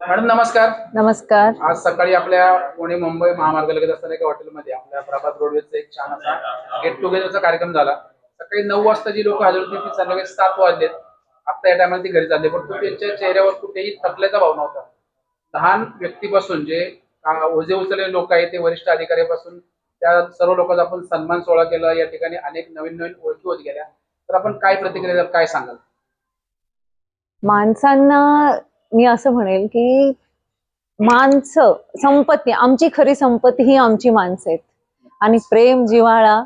Madam नमस्कार. नमस्कार. आज सकाळी आपल्या पुणे मुंबई महामार्गाला येत असताना एका हॉटेलमध्ये आपल्या प्रभात रोडवेजचा एक छान असा गेट टुगेदरचा कार्यक्रम झाला. सकाळी 9 वाजता जी लोक हजर होती ती संध्याकाळी 7 वाजलेत. आता या टायमाला ती घरी चालली, पण त्यांच्या चेहऱ्यावर कुठेही थकल्याचा भाव नव्हता. लहान व्यक्तीपासून जे ओझे उचललेले लोक आहेत ते वरिष्ठ अधिकाऱ्यापासून त्या सर्व लोकांचा आपण सन्मान सोहळा केला. या ठिकाणी अनेक नवीन नवीन ओळखी होत गेल्या. तर आपण काय प्रतिक्रिया द्याल, काय सांगाल? माणसांना मी असं म्हणेल की माणसं संपत्ती, आमची खरी संपत्ती ही आमची माणसं आहेत. आणि प्रेम जिव्हाळा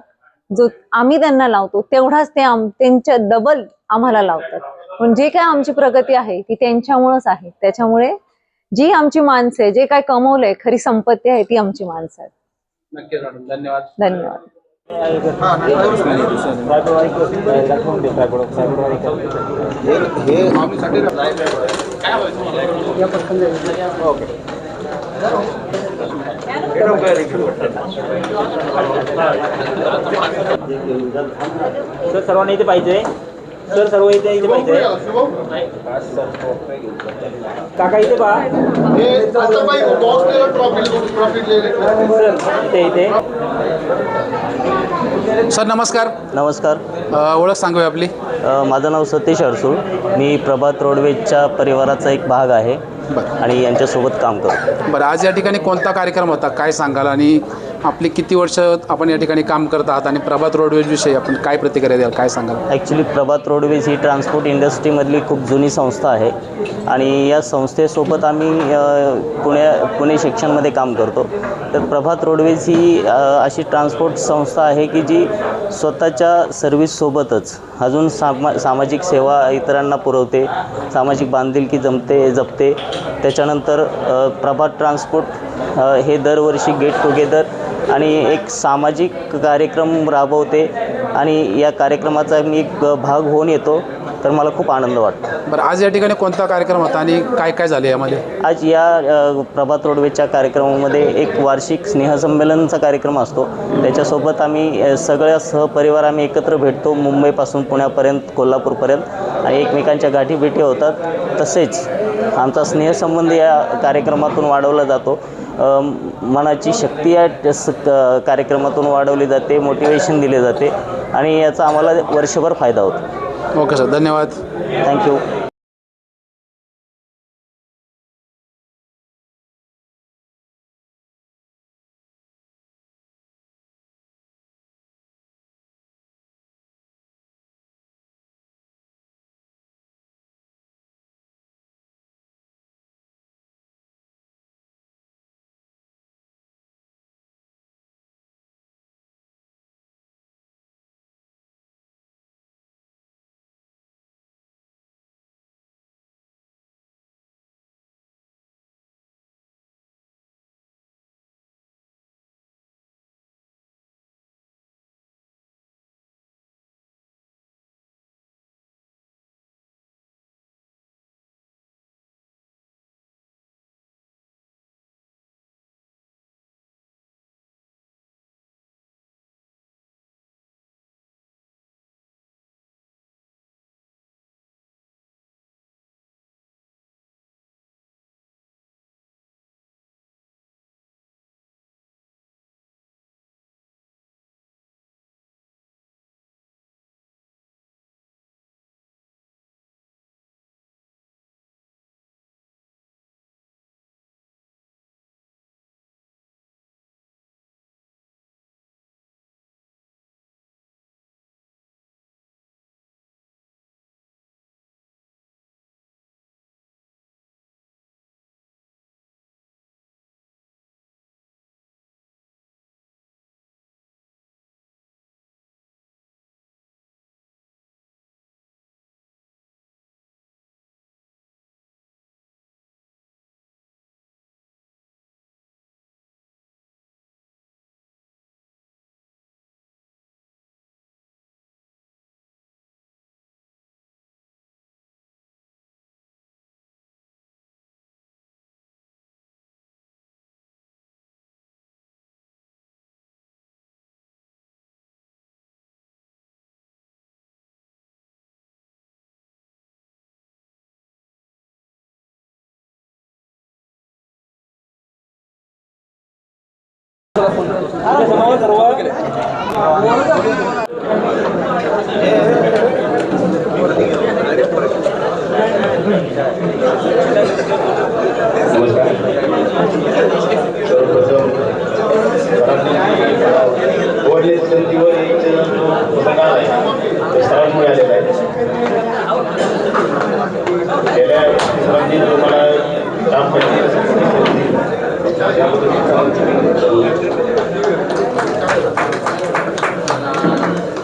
जो आम्ही त्यांना लावतो तेवढाच ते त्यांच्या डबल आम्हाला लावतात. पण जे काय आमची प्रगती आहे ती त्यांच्यामुळेच आहे. त्याच्यामुळे जी आमची माणसं आहे, जे काय कमवलंय, खरी संपत्ती आहे ती आमची माणसं आहेत. नक्कीच मॅडम, धन्यवाद. धन्यवाद. सर सर्वांना इथे पाहिजे. सर सर्व इथे पाहिजे. काका इथे पहा. सर इथे. सर नमस्कार. नमस्कार. ओळख सांगूया आपली. माझं नाव सतीश अडसूळ. मी प्रभात रोडवेजच्या परिवाराचा एक भाग आहे आणि यांच्यासोबत काम करतो. बरं, आज या ठिकाणी कोणता कार्यक्रम होता, काय सांगाल? आणि आपली किती वर्ष आपण या ठिकाणी काम करत आहात आणि प्रभात रोडवेजविषयी आपण काय प्रतिक्रिया द्याल, काय सांगाल? ॲक्च्युली प्रभात रोडवेज ही ट्रान्सपोर्ट इंडस्ट्रीमधली खूप जुनी संस्था आहे आणि या संस्थेसोबत आम्ही पुणे सेक्शनमध्ये काम करतो. तर प्रभात रोडवेज ही अशी ट्रान्सपोर्ट संस्था आहे की जी स्वतःच्या सर्व्हिससोबतच अजून सामाजिक सेवा इतरांना पुरवते, सामाजिक बांधिलकी जपते. त्याच्यानंतर प्रभात ट्रान्सपोर्ट हे दरवर्षी गेट टुगेदर आणि एक सामाजिक कार्यक्रम राबवते आणि या कार्यक्रमाचा मी एक भाग होऊन येतो. तर मला खूप आनंद वाटतो. बरं, आज या ठिकाणी कोणता कार्यक्रम होता आणि काय काय झाले यामध्ये? आज या प्रभात रोडवेजच्या कार्यक्रमामध्ये एक वार्षिक स्नेहसंमेलनचा कार्यक्रम असतो. त्याच्यासोबत आम्ही सगळ्या सहपरिवार आम्ही एकत्र भेटतो, मुंबईपासून पुण्यापर्यंत, कोल्हापूरपर्यंत, आणि एकमेकांच्या गाठीभेटी होतात. तसेच आमचा स्नेहसंबंध या कार्यक्रमातून वाढवला जातो. मनाची शक्ती या कार्यक्रमातून वाढवली जाते, मोटिवेशन दिले जाते आणि याचा आम्हाला वर्षभर फायदा होतो. ओके सर, धन्यवाद. थँक्यू.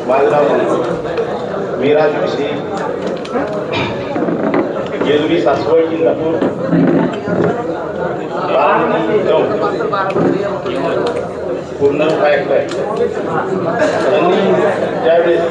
माझं नाव मीरा जोशी, जेजुरी सासवड इंदापूर पूर्ण फायदा आहे. त्यांनी त्यावेळेस